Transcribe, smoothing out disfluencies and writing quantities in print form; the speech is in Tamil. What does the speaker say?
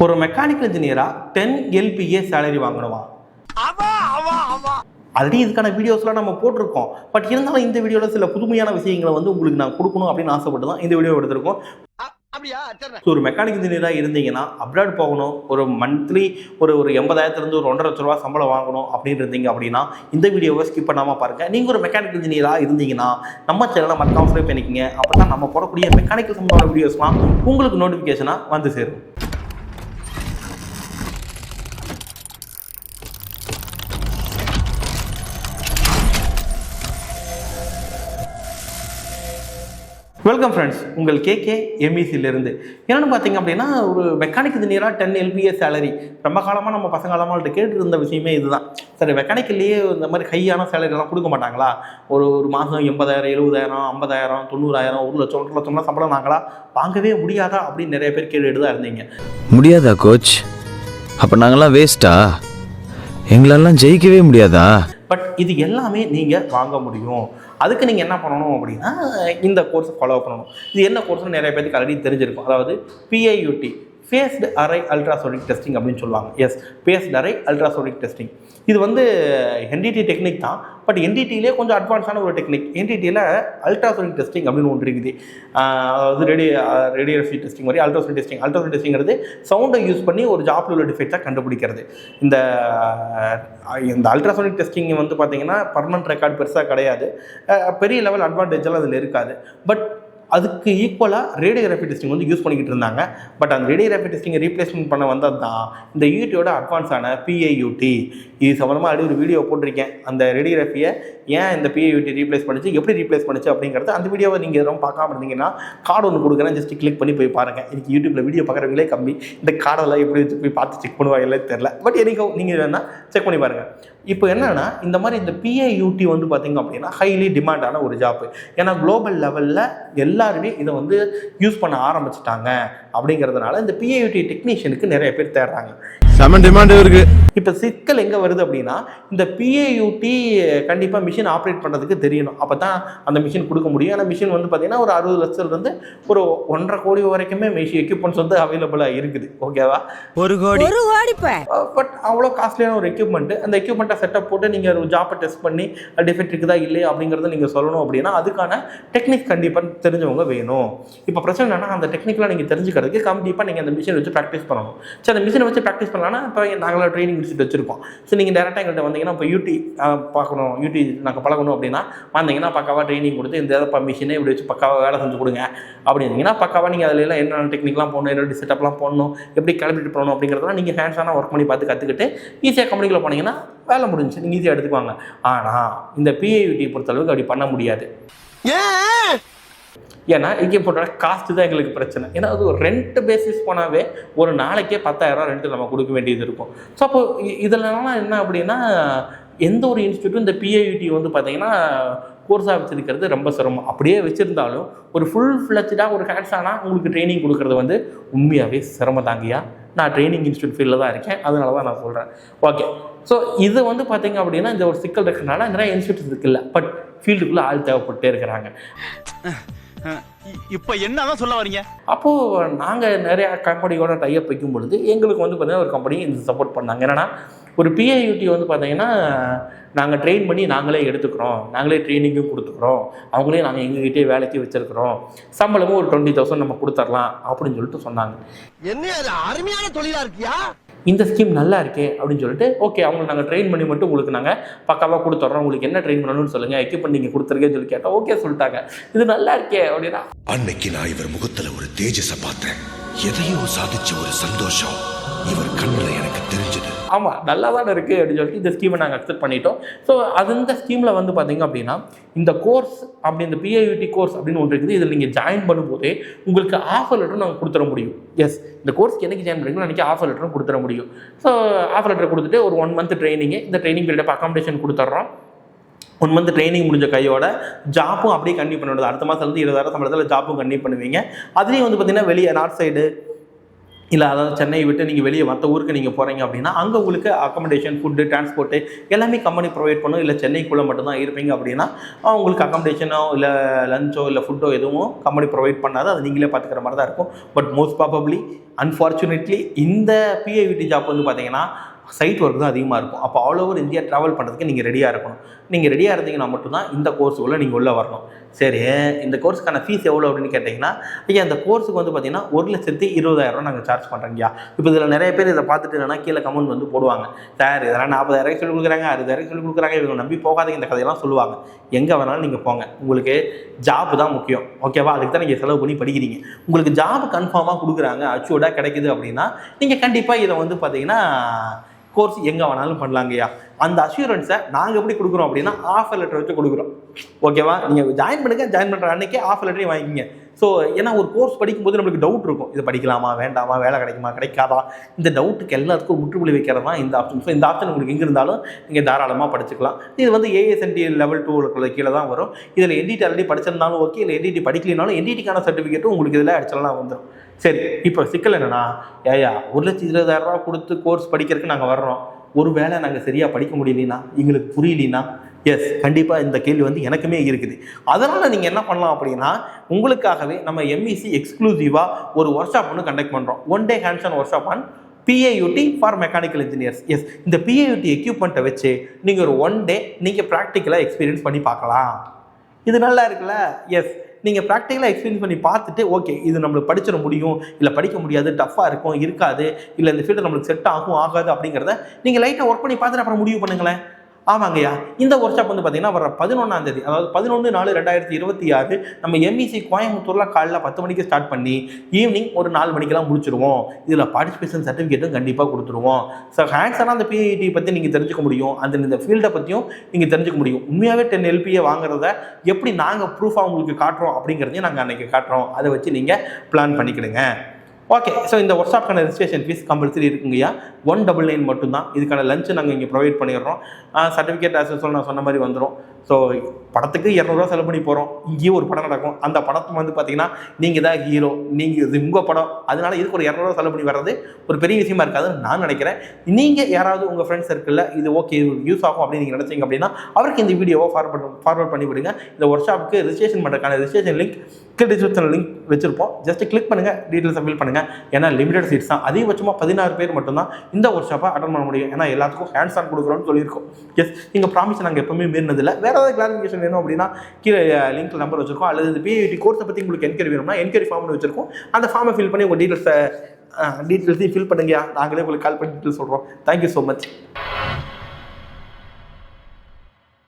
ஒரு மெக்கானிக்கல் இன்ஜினியரா 10 LPA சேலரி வாங்கணுமா? ஆல்ரெடி இதுக்கான வீடியோஸ்லாம் நம்ம போட்டிருக்கோம். பட் இருந்தாலும் இந்த வீடியோவில் சில புதுமையான விஷயங்களை வந்து உங்களுக்கு நான் கொடுக்கணும் அப்படின்னு ஆசைப்பட்டு தான் இந்த வீடியோ எடுத்திருக்கோம். ஒரு மெக்கானிக் இன்ஜினியராக இருந்தீங்கன்னா அப்ராட் போகணும், ஒரு மந்த்லி ஒரு 80,000 ஒரு 1.5 லட்ச ரூபா சம்பளம் வாங்கணும் அப்படின்னு இருந்தீங்க அப்படின்னா இந்த வீடியோவை ஸ்கிப் பண்ணாமல் பாருங்கள். நீங்கள் ஒரு மெக்கானிக் இன்ஜினியராக இருந்தீங்கன்னா நம்ம சேனலை மறக்காம சப்ஸ்கிரைப் பண்ணிக்கங்க. அப்போ தான் நம்ம போடக்கூடிய மெக்கானிக்கல் சம்பளமான வீடியோஸ்லாம் உங்களுக்கு நோட்டிஃபிகேஷனாக வந்து சேரும். வெல்கம் ஃப்ரெண்ட்ஸ், உங்கள் கேகே எம்இசியிலிருந்து. என்னென்னு பார்த்தீங்க அப்படின்னா, ஒரு மெக்கானிக் இன்ஜினியராக 10 LPA சேலரி ரொம்ப காலமாக நம்ம பசங்காலமாக கேட்டு இருந்த விஷயமே இதுதான். சரி, மெக்கானிக்கல்லையே இந்த மாதிரி ஹையான சேலரிலாம் கொடுக்க மாட்டாங்களா? ஒரு மாதம் 80,000 70,000 50,000 90,000 1 லட்சம் 1 லட்சம்லாம் சம்பளம் நாங்களா வாங்கவே முடியாதா அப்படின்னு நிறைய பேர் கேட்டுட்டு தான் இருந்தீங்க. முடியாதா கோச்? அப்போ நாங்களாம் வேஸ்ட்டா? எங்களெல்லாம் ஜெயிக்கவே முடியாதா? பட் இது எல்லாமே நீங்கள் வாங்க முடியும். அதுக்கு நீங்கள் என்ன பண்ணணும் அப்படின்னா, இந்த கோர்ஸை ஃபாலோ பண்ணணும். இது என்ன கோர்ஸ்னு நிறைய பேருக்கு ஆல்ரெடி தெரிஞ்சிருக்கும். அதாவது PIUT, phased array ultrasonic testing அப்படின்னு சொல்லுவாங்க. Yes, phased array ultrasonic testing. இது வந்து NDT டெக்னிக் தான். பட் NDTலே கொஞ்சம் அட்வான்ஸான ஒரு டெக்னிக். NDTயில் அல்ட்ராசோனிக் டெஸ்டிங் அப்படின்னு ஒன்று இருக்குது. அதாவது ரேடியோசி டெஸ்டிங் மாதிரி அல்ட்ராசோனிக் டெஸ்டிங். அல்ட்ராசோனிக் டெஸ்டிங்கிறது சவுண்டை யூஸ் பண்ணி ஒரு ஜாப்பில் உள்ள டிஃபெக்டாக கண்டுபிடிக்கிறது. இந்த அல்ட்ராசோனிக் டெஸ்டிங் வந்து பார்த்தீங்கன்னா பர்மனன்ட் ரெக்கார்ட் பெருசாக கிடையாது. பெரிய லெவல் அட்வான்டேஜெல்லாம் அதில் இருக்காது. பட் அதுக்கு ஈக்குவலாக ரேடியோகிராஃபி டெஸ்டிங் வந்து யூஸ் பண்ணிக்கிட்டு இருந்தாங்க. பட் அந்த ரேடியோகிராஃபி டெஸ்டிங்கை ரீப்ளேஸ்மெண்ட் பண்ண வந்தது தான் இந்த யூடியோட அட்வான்ஸான PIUT. இது சம்மந்தமாக அப்படி ஒரு வீடியோ போட்டிருக்கேன். அந்த ரேடியோகிராஃபியை ஏன் இந்த PIUT ரீப்ளேஸ் பண்ணிச்சு, எப்படி ரீப்ளேஸ் பண்ணிச்சு அப்படிங்கிறது. அந்த வீடியோவை நீங்கள் எதுவும் பார்க்காம இருந்தீங்கன்னா கார்டு ஒன்று கொடுக்குறேன், ஜஸ்ட் கிளிக் பண்ணி போய் பாருங்கள். எனக்கு யூடியூப்பில் வீடியோ பார்க்குறவங்களே கம்மி. இந்த கார்டெல்லாம் எப்படி வச்சு போய் பார்த்து செக் பண்ணுவாங்களே தெரில. பட் எனக்கு நீங்கள் வேணால் செக் பண்ணி பாருங்கள். இப்போ என்னென்னா, இந்த மாதிரி இந்த PIUT வந்து பார்த்திங்க அப்படின்னா ஹைலி டிமாண்டான ஒரு ஜாப்பு. ஏன்னா குளோபல் லெவலில் எல்லாருமே இதை வந்து யூஸ் பண்ண ஆரம்பிச்சிட்டாங்க. அப்படிங்கிறதுனால இந்த PIUT டெக்னீஷியனுக்கு நிறைய பேர் தேடுறாங்க. செமன் டிமாண்ட் இருக்கு. இப்போ சிக்கல் எங்கே வருது அப்படின்னா, இந்த PIUT கண்டிப்பாக மிஷின் ஆப்ரேட் பண்ணுறதுக்கு தெரியணும். அப்போ தான் அந்த மிஷின் கொடுக்க முடியும். ஏன்னா மிஷின் வந்து பார்த்தீங்கன்னா ஒரு 60 லட்சத்துலேருந்து ஒரு 1.5 கோடி வரைக்குமே மிஷின் எக்யூப்மெண்ட்ஸ் வந்து அவைலபிளாக இருக்குது. ஓகேவா? 1 கோடி. பட் அவ்வளோ காஸ்ட்லியான ஒரு எக்யூப்மெண்ட்டு. அந்த எக்யூப்மெண்ட்டை செட்டப் போட்டு நீங்கள் ஒரு ஜாப்பை டெஸ்ட் பண்ணி டிஃபெக்ட் இருக்குதா இல்லையா அப்படிங்கிறத நீங்கள் சொல்லணும் அப்படின்னா அதுக்கான டெக்னிக் கண்டிப்பாக தெரிஞ்சவங்க வேணும். இப்போ பிரச்சனை என்னன்னா, அந்த டெக்னிக்கெலாம் நீங்கள் தெரிஞ்சுக்கிறதுக்கு கண்டிப்பாக நீங்கள் அந்த மிஷினை வச்சு ப்ராக்டிஸ் பண்ணணும். சரி, அந்த மிஷினை வச்சு ப்ராக்டிஸ் பண்ணலாம்னா இப்போ நாங்களாம் ட்ரைனிங் இன்ஸ்டியூட் வச்சுருக்கோம். ஸோ நீங்கள் டேரெக்டாக எங்கள்கிட்ட வந்தீங்கன்னா இப்போ UT பார்க்கணும், UT நாங்கள் பழகணும் அப்படின்னா வந்தீங்கன்னா பக்காவாக ட்ரைனிங் கொடுத்து இந்த மிஷினை இப்படி வச்சு பக்காவாக வேலை செஞ்சு கொடுங்க அப்படின்னீங்கன்னா பக்காவாக நீங்கள் அதில் எல்லாம் என்னென்ன டெக்னிக்லாம் போடணும், என்னென்ன செட்டப்லாம் போடணும், எப்படி கேல்குலேட் பண்ணணும் அப்படிங்கிறதெல்லாம் நீங்கள் ஹேண்ட்ஸான ஒர்க் பண்ணி பார்த்து கற்றுக்கிட்டு ஈஸியாக கம்பெனிக்குள்ளே போனீங்கன்னா வேலை முடிஞ்சு நீங்கள் ஈஸியாக எடுத்துக்குவாங்க. ஆனால் இந்த PIUT பொறுத்தளவுக்கு அப்படி பண்ண முடியாது. ஏன்னா எக்யூப்மெண்ட்டோட காஸ்ட்டு தான் எங்களுக்கு பிரச்சனை. ஏன்னா அது ஒரு ரெண்ட் பேசிஸ் போனாவே ஒரு நாளைக்கே 10,000 ரெண்ட்டு நம்ம கொடுக்க வேண்டியது இருக்கும். ஸோ அப்போ இதெல்லாம் என்ன அப்படின்னா, எந்த ஒரு இன்ஸ்டியூட்டும் இந்த PIUT வந்து பார்த்தீங்கன்னா கோர்ஸாக வச்சுருக்கிறது ரொம்ப சிரமம். அப்படியே வச்சுருந்தாலும் ஒரு ஃபுல் ஃப்ளெஜ்டாக ஒரு ஹேண்ட்ஸானா உங்களுக்கு ட்ரைனிங் கொடுக்குறது வந்து உண்மையாகவே சிரமம் தாங்கியா. நான் ட்ரைனிங் இன்ஸ்டியூட் ஃபீல்டில் தான் இருக்கேன், அதனால தான் நான் சொல்கிறேன். ஓகே, ஸோ இது வந்து பார்த்தீங்க அப்படின்னா இந்த ஒரு சிக்கல் இருக்கிறனால நிறைய இன்ஸ்டியூட்ஸ் இருக்குல்ல, பட்டு ஃபீல்டுக்குள்ளே ஆள் தேவைப்பட்டே இருக்கிறாங்க. இப்போ என்னதான் சொல்ல வரீங்க? அப்போது நாங்கள் நிறையா கம்பெனியோட டைப் வைக்கும் பொழுது எங்களுக்கு வந்து பார்த்தீங்கன்னா ஒரு கம்பெனி இந்த சப்போர்ட் பண்ணாங்க. என்னென்னா, ஒரு PIUT வந்து பார்த்தீங்கன்னா நாங்கள் ட்ரெயின் பண்ணி நாங்களே எடுத்துக்கிறோம், நாங்களே ட்ரைனிங்கும் கொடுத்துக்குறோம், அவங்களே நாங்கள் எங்ககிட்டே வேலைக்கு வச்சுருக்கிறோம், சம்பளமும் ஒரு 20,000 நம்ம கொடுத்துர்லாம் அப்படின்னு சொல்லிட்டு சொன்னாங்க. என்ன அருமையான தொழிலாக இருக்கியா, இந்த ஸ்கீம் நல்லா இருக்கே அப்படின்னு சொல்லிட்டு ஓகே அவங்களுக்கு நாங்கள் ட்ரெயின் பண்ணி மட்டும் உங்களுக்கு நாங்கள் பக்காவாக கொடுத்துட்றோம், உங்களுக்கு என்ன ட்ரெயின் பண்ணணும்னு சொல்லுங்கள், எக்யூப்மெண்ட் நீங்கள் கொடுத்துருக்கேன்னு சொல்லி கேட்டால் ஓகே சொல்லிட்டாங்க. இது நல்லா இருக்கே அப்படின்னா, அன்னைக்கு நான் இவர் முகத்தில் ஒரு தேஜஸை பார்த்தேன். எதையோ சாதிச்ச ஒரு சந்தோஷம் இவர் கண்ணில் எனக்கு தெரிஞ்சது. ஆமாம் நல்லா தான் இருக்குது அப்படின்னு சொல்லிட்டு இந்த ஸ்கீமை நாங்கள் அக்செப்ட் பண்ணிட்டோம். ஸோ அது இந்த ஸ்கீமில் வந்து பார்த்தீங்க அப்படின்னா இந்த கோர்ஸ் அப்படி இந்த PIUT கோர்ஸ் அப்படின்னு ஒன்று இருக்குது. இதில் நீங்கள் ஜாயின் பண்ணும்போதே உங்களுக்கு ஆஃபர் லெட்டரும் நாங்கள் கொடுத்துட முடியும். எஸ், இந்த கோர்ஸ்க்கு என்னைக்கு ஜாயின் பண்ணுறீங்களோ அன்றைக்கி ஆஃபர் லெட்டரும் கொடுத்துட முடியும். ஸோ ஆஃபர் லெட்டர் கொடுத்துட்டு ஒரு 1 மந்த் ட்ரைனிங்கு, இந்த ட்ரைனிங் பீரியட் அகாமடேஷன் கொடுத்துட்றோம். 1 மந்த் ட்ரைனிங் முடிஞ்ச கையோட ஜாப்பும் அப்படியே கண்டினியூ பண்ணுறது. அடுத்த மாதம் வந்து 20,000 சம்பளத்தில் ஜாப்பும் கண்டினியூ பண்ணுவீங்க. அதுலேயும் வந்து பார்த்தீங்கன்னா வெளியே நார்த் சைடு இல்லை அதாவது சென்னையை விட்டு நீங்கள் வெளியே மற்ற ஊருக்கு நீங்கள் போகிறீங்க அப்படின்னா அங்கே உங்களுக்கு அக்கமடேஷன், ஃபுட்டு, டிரான்ஸ்போர்ட்டு எல்லாமே கம்பெனி ப்ரொவைட் பண்ணும். இல்லை சென்னைக்குள்ளே மட்டும்தான் இருப்பீங்க அப்படின்னா உங்களுக்கு அக்கமடேஷனோ இல்லை லஞ்சோ இல்லை ஃபுட்டோ எதுவும் கம்பெனி ப்ரொவைட் பண்ணாது, அது நீங்களே பார்த்துக்கிற மாதிரி தான் இருக்கும். பட் மோஸ்ட் ப்ராபப்ளி அன்ஃபார்ச்சுனேட்லி இந்த பிஐவிடி ஜாப் வந்து பார்த்தீங்கன்னா சைட் ஒர்க் தான் அதிகமாக இருக்கும். அப்போ ஆல் ஓவர் இந்தியா ட்ராவல் பண்ணுறதுக்கு நீங்கள் ரெடியாக இருக்கணும். நீங்கள் ரெடியாக இருந்தீங்கன்னா மட்டும்தான் இந்த கோர்ஸுக்குள்ளே நீங்கள் உள்ளே வரணும். சரி, இந்த கோர்ஸுக்கான ஃபீஸ் எவ்வளோ அப்படின்னு கேட்டிங்கன்னா, ஐயா இந்த கோர்ஸுக்கு வந்து பார்த்தீங்கன்னா 1,20,000 நாங்கள் சார்ஜ் பண்ணுறோங்கய்யா. இப்போ இதில் நிறைய பேர் இதை பார்த்துட்டு என்னன்னா கீழே கமெண்ட் வந்து போடுவாங்க, சார் இதெல்லாம் 40,000 சொல்லிக் கொடுக்குறாங்க, 60,000 சொல்லிக் கொடுக்குறாங்க, இவங்க நம்பி போகாதீங்க, இந்த கதையெல்லாம் சொல்லுவாங்க. எங்கே வேணாலும் நீங்கள் போங்க, உங்களுக்கு ஜாப் தான் முக்கியம். ஓகேவா? அதுக்கு தான் நீங்கள் செலவு பண்ணி படிக்கிறீங்க. உங்களுக்கு ஜாப் கன்ஃபார்மாக கொடுக்குறாங்க, அச்சூர்டாக கிடைக்குது அப்படின்னா நீங்கள் கண்டிப்பாக இதை வந்து பார்த்தீங்கன்னா கோர்ஸ் எங்கே வேணாலும் பண்ணலாங்கய்யா. அந்த அஷூரன்ஸை நாங்கள் எப்படி கொடுக்குறோம் அப்படின்னா ஆஃபர் லெட்டர் வச்சு கொடுக்குறோம். ஓகேவா? நீங்கள் ஜாயின் பண்ணுங்க, ஜாயின் பண்ணுற அன்றைக்கே ஆஃபர் லெட்டரையும் வாங்கிக்கிங்க. ஸோ ஏன்னா ஒரு கோர்ஸ் படிக்கும்போது நம்மளுக்கு டவுட் இருக்கும், இது படிக்கலாமா வேண்டாமா, வேலை கிடைக்குமா கிடைக்காதா, இந்த டவுட்டுக்கு எல்லாத்துக்கும் முற்றுப்புள்ளி வைக்கிறது தான் இந்த ஆப்ஷன். ஸோ இந்த ஆப்ஷன் உங்களுக்கு எங்கே இருந்தாலும் நீங்கள் தாராளமாக படிச்சுக்கலாம். இது வந்து ஏஎஸ்என்டி லெவல் 2 கீழே தான் வரும். இதில் என்டிடி ஆல்ரெடி படிச்சிருந்தாலும் ஓகே, இல்லை என்டிடி படிக்கலினாலும் என்டிடிக்கான சர்டிஃபிகேட்டும் உங்களுக்கு இதில் அடிச்சலாம் வந்துடும். சரி, இப்போ சிக்கல் என்னன்னா, 1,20,000 கொடுத்து கோர்ஸ் படிக்கிறதுக்கு நாங்கள் வர்றோம், ஒரு வேளை நாங்கள் சரியாக படிக்க முடியலனா, எங்களுக்கு புரியலனா, எஸ் கண்டிப்பாக இந்த கேள்வி வந்து எனக்குமே இருக்குது. அதனால் நீங்கள் என்ன பண்ணலாம் அப்படின்னா, உங்களுக்காகவே நம்ம எம்இசி எக்ஸ்க்ளூசிவாக ஒரு ஒர்க் ஷாப் ஒன்று கண்டக்ட் பண்ணுறோம். 1 day hands on workshop on PIUD for mechanical engineers. Yes, இந்த பிஐயூடி எக்யூப்மெண்ட்டை வச்சு நீங்கள் ஒரு 1 day நீங்கள் ப்ராக்டிக்கலாக எக்ஸ்பீரியன்ஸ் பண்ணி பார்க்கலாம். இது நல்லா இருக்குல்ல? எஸ், நீங்கள் ப்ராக்டிக்கலாக எக்ஸ்பீரியன்ஸ் பண்ணி பார்த்துட்டு ஓகே இது நம்மளுக்கு படிச்சிட முடியும், இல்லை படிக்க முடியாது, டஃப்பாக இருக்கும், இருக்காது, இல்லை இந்த ஃபீல்டு நம்மளுக்கு செட் ஆகும் ஆகாது அப்படிங்கிறத நீங்கள் லைட்டாக ஒர்க் பண்ணி பார்த்துட்டு அப்புறம் முடிவு பண்ணுங்களேன். ஆமாங்கய்யா, இந்த ஒர்க் ஷாப் வந்து பார்த்தீங்கன்னா வர 11ஆம் தேதி, அதாவது 11/4/2026 நம்ம எம்இசி கோயம்புத்தூரில் காலைல 10 மணிக்கு ஸ்டார்ட் பண்ணி ஈவினிங் ஒரு 4 மணிக்கெல்லாம் முடிச்சிடுவோம். இதில் பார்ட்டிசிபேஷன் சர்டிஃபிகேட்டும் கண்டிப்பாக கொடுத்துருவோம். ஸோ ஹேண்ட்ஸான அந்த பிஐடி பற்றி நீங்கள் தெரிஞ்சுக்க முடியும், அந்த இந்த ஃபீல்டை பற்றியும் நீங்கள் தெரிஞ்சுக்க முடியும். உண்மையாகவே 10 LPA வாங்குறத எப்படி நாங்கள் ப்ரூஃபாக உங்களுக்கு காட்டுறோம் அப்படிங்கிறதையும் நாங்கள் அன்றைக்கி காட்டுறோம். அதை வச்சு நீங்கள் பிளான் பண்ணிக்கிடுங்க. ஓகே, ஸோ இந்த ஒர்க் ஷாப்க்கான ரெஜிஸ்ட்ரேஷன் ஃபீஸ் கம்பல்சரி இருக்குங்கய்யா, 199 மட்டும்தான். இதுக்கான லஞ்சு நாங்கள் இங்கே ப்ரொவைட் பண்ணிடுறோம். சர்டிஃபிகேட் ஆஸ் நான் சொன்ன மாதிரி வந்துடும். ஸோ படத்துக்கு 200 செலவு பண்ணி போகிறோம், இங்கேயும் ஒரு படம் நடக்கும். அந்த படத்தை வந்து பார்த்தீங்கன்னா நீங்கள் தான் ஹீரோ, நீங்கள் இது உங்கள் படம், அதனால இதுக்கு ஒரு 200 செலவு பண்ணி வர்றது ஒரு பெரிய விஷயமா இருக்காதுன்னு நான் நினைக்கிறேன். நீங்கள் யாராவது உங்கள் ஃப்ரெண்ட்ஸ் சர்க்கிளில் இது ஓகே யூஸ் ஆகும் அப்படின்னு நீங்கள் நினச்சிங்க அப்படின்னா அவருக்கு இந்த வீடியோவை ஃபார்வர்ட் பண்ணி விடுங்க. இந்த ஒர்க் ஷாப்புக்கு ரெஜிஸ்ட்ரேஷன் பண்ணுறதுக்கான ரெஜிஸ்ட்ரேஷன் லிங்க் டிஸ்கிரிப்ஷன் லிங்க் வச்சிருப்போம். ஜஸ்ட் கிளிக் பண்ணுங்கள், டீட்டெயில்ஸை ஃபில் பண்ணுங்கள். ஏன்னா லிமிடெட் சீட்ஸ் தான், அதிகபட்சமாக 16 பேர் மட்டும்தான் இந்த ஒர்க் ஷாப்பை அட்டன் பண்ண முடியும். ஏன்னா எல்லாத்துக்கும் ஹேண்ட்ஸ் ஆன் கொடுக்குறோன்னு சொல்லியிருக்கோம். எஸ், நீங்கள் ப்ராமிஸ் நாங்கள் எப்பவுமே மீறினதில்லை. வேறு ஏதாவது கிளாரிஃபிகேஷன் வேணும் அப்படின்னா கீழே லிங்க்ல நம்பர் வச்சிருக்கோம். அல்லது இந்த பிஐடி கோர்ஸை பற்றி உங்களுக்கு என்கொயரி வேணும்னா என்கொயரி ஃபார்ம்னு வச்சிருக்கோம். அந்த ஃபார்மை ஃபில் பண்ணி உங்கள் டீட்டெயில்ஸையும் ஃபில் பண்ணுங்க. நாங்களே உங்களுக்கு கால் பண்ணி டீட்டெயில்ஸ் சொல்கிறோம். Thank you so much.